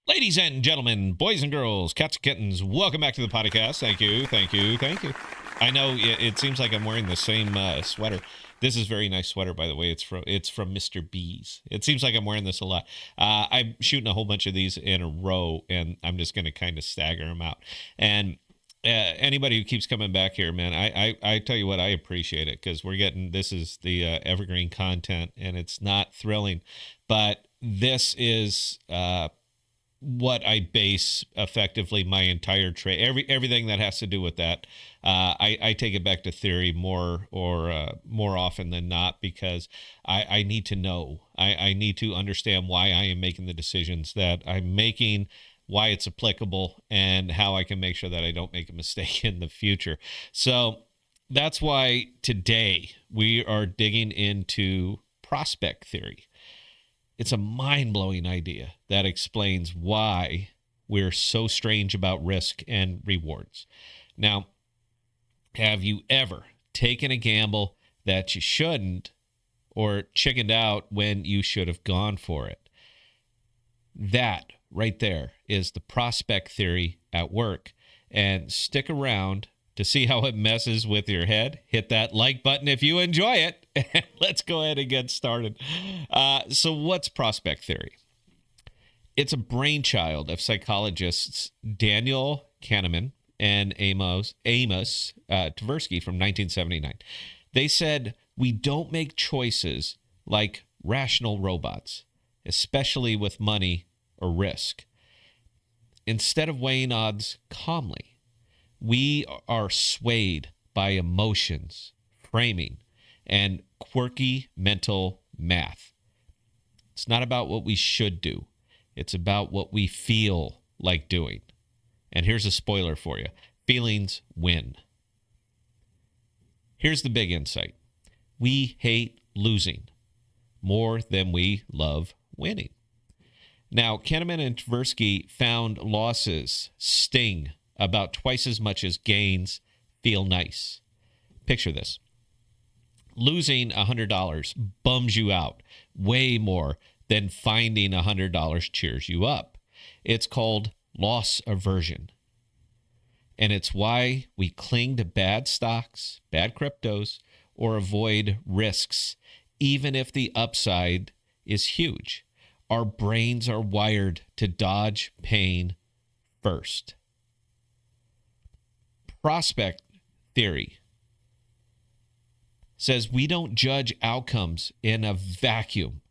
Ladies and gentlemen, boys and girls, cats and kittens, welcome back to the podcast. Thank you, thank you, thank you. I know it seems like I'm wearing the same sweater. This is a very nice sweater, by the way. It's from Mr. B's. It seems like I'm wearing this a lot. I'm shooting a whole bunch of these in a row, and I'm just going to kind of stagger them out. And anybody who keeps coming back here, man, I tell you what, I appreciate it because this is the evergreen content, and it's not thrilling, but this is what I base effectively my entire trade. Everything that has to do with that, I take it back to theory more often than not because I need to know. I need to understand why I am making the decisions that I'm making, why it's applicable, and how I can make sure that I don't make a mistake in the future. So that's why today we are digging into prospect theory. It's a mind-blowing idea that explains why we're so strange about risk and rewards. Now, have you ever taken a gamble that you shouldn't or chickened out when you should have gone for it? That right there is the prospect theory at work. And stick around to see how it messes with your head. Hit that like button if you enjoy it. Let's go ahead and get started. So what's prospect theory? It's a brainchild of psychologists Daniel Kahneman and Amos Tversky from 1979. They said, we don't make choices like rational robots, especially with money or risk. Instead of weighing odds calmly, we are swayed by emotions, framing, and quirky mental math. It's not about what we should do. It's about what we feel like doing. And here's a spoiler for you. Feelings win. Here's the big insight. We hate losing more than we love winning. Now, Kahneman and Tversky found losses sting about twice as much as gains feel nice. Picture this. Losing $100 bums you out way more than finding $100 cheers you up. It's called loss aversion. And it's why we cling to bad stocks, bad cryptos, or avoid risks, even if the upside is huge. Our brains are wired to dodge pain first. Prospect theory says we don't judge outcomes in a vacuum.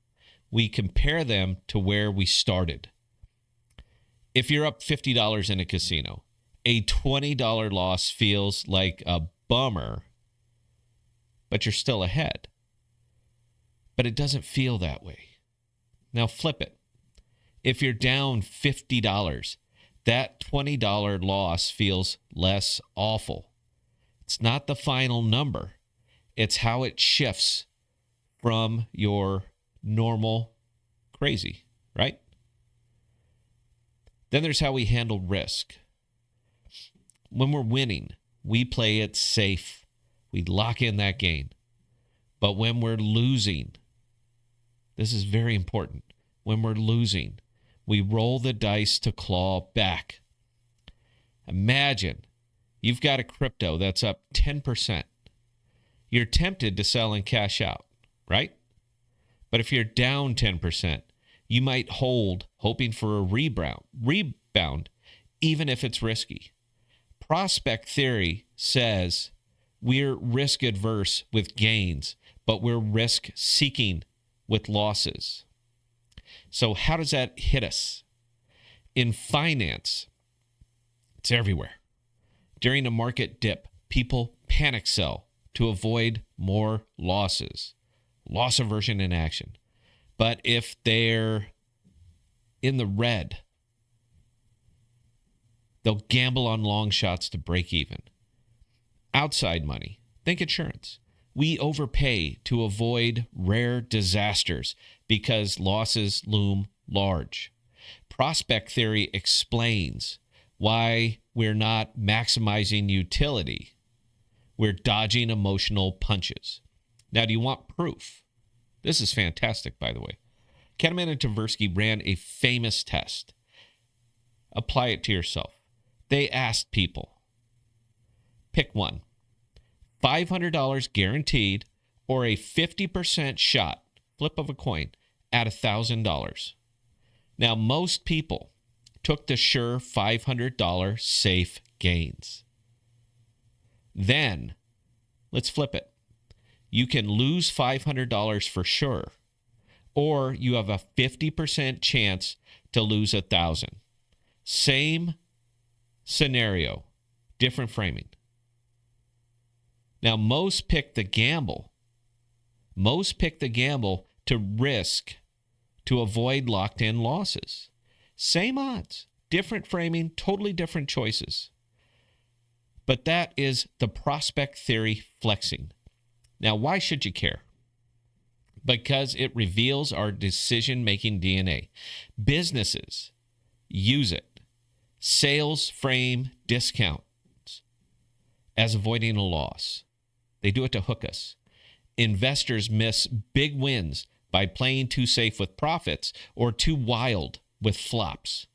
We compare them to where we started. If you're up $50 in a casino, a $20 loss feels like a bummer, but you're still ahead. But it doesn't feel that way. Now flip it. If you're down $50, that $20 loss feels less awful. It's not the final number. It's how it shifts from your normal crazy, right? Then there's how we handle risk. When we're winning, we play it safe. We lock in that gain. But when we're losing, this is very important. When we're losing, we roll the dice to claw back. Imagine you've got a crypto that's up 10%. You're tempted to sell and cash out, right? But if you're down 10%, you might hold, hoping for a rebound, even if it's risky. Prospect theory says we're risk adverse with gains, but we're risk seeking with losses. So how does that hit us? In finance, it's everywhere. During a market dip, people panic sell to avoid more losses. Loss aversion in action. But if they're in the red, they'll gamble on long shots to break even. Outside money, think insurance. We overpay to avoid rare disasters because losses loom large. Prospect theory explains why we're not maximizing utility. We're dodging emotional punches. Now, do you want proof? This is fantastic, by the way. Kahneman and Tversky ran a famous test. Apply it to yourself. They asked people, pick one. $500 guaranteed or a 50% shot, flip of a coin, at $1,000. Now, most people took the sure $500 safe gains. Then, let's flip it. You can lose $500 for sure, or you have a 50% chance to lose $1,000. Same scenario, different framing. Now, most pick the gamble. Most pick the gamble to risk to avoid locked-in losses. Same odds, different framing, totally different choices. But that is the prospect theory flexing. Now, why should you care? Because it reveals our decision-making DNA. Businesses use it. Sales frame discounts as avoiding a loss. They do it to hook us. Investors miss big wins by playing too safe with profits or too wild with flops.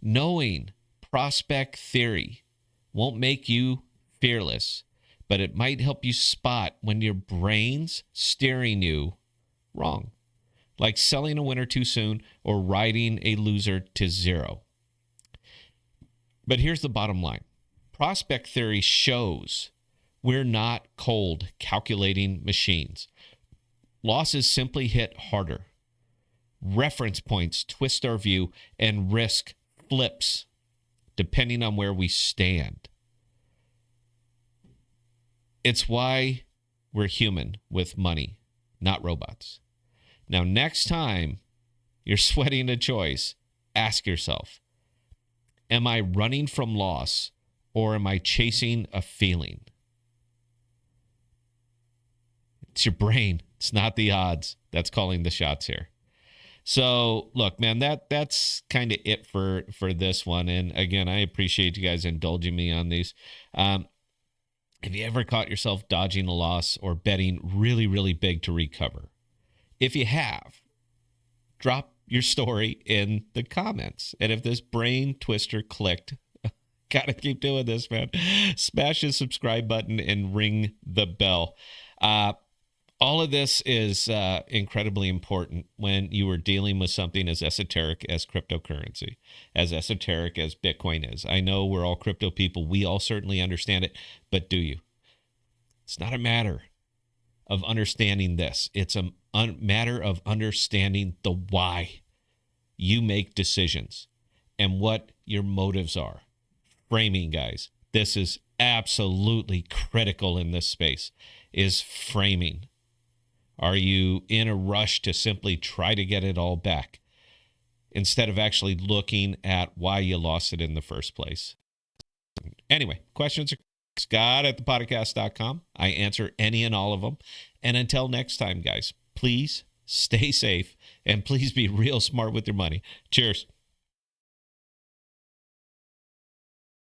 Knowing prospect theory won't make you fearless, but it might help you spot when your brain's steering you wrong, like selling a winner too soon or riding a loser to zero. But here's the bottom line. Prospect theory shows we're not cold, calculating machines. Losses simply hit harder. Reference points twist our view, and risk flips depending on where we stand. It's why we're human with money, not robots. Now, next time you're sweating a choice, ask yourself, am I running from loss or am I chasing a feeling? It's your brain. It's not the odds that's calling the shots here. So, look, man, that's kind of it for this one. And again, I appreciate you guys indulging me on these. Have you ever caught yourself dodging a loss or betting really, really big to recover? If you have, drop your story in the comments. And if this brain twister clicked, gotta keep doing this, man. Smash the subscribe button and ring the bell. All of this is incredibly important when you are dealing with something as esoteric as cryptocurrency, as esoteric as Bitcoin is. I know we're all crypto people. We all certainly understand it, but do you? It's not a matter of understanding this. It's a matter of understanding the why you make decisions and what your motives are. Framing, guys. This is absolutely critical in this space, is framing. Are you in a rush to simply try to get it all back instead of actually looking at why you lost it in the first place? Anyway, questions are Scott@thepodcast.com. I answer any and all of them. And until next time, guys, please stay safe and please be real smart with your money. Cheers.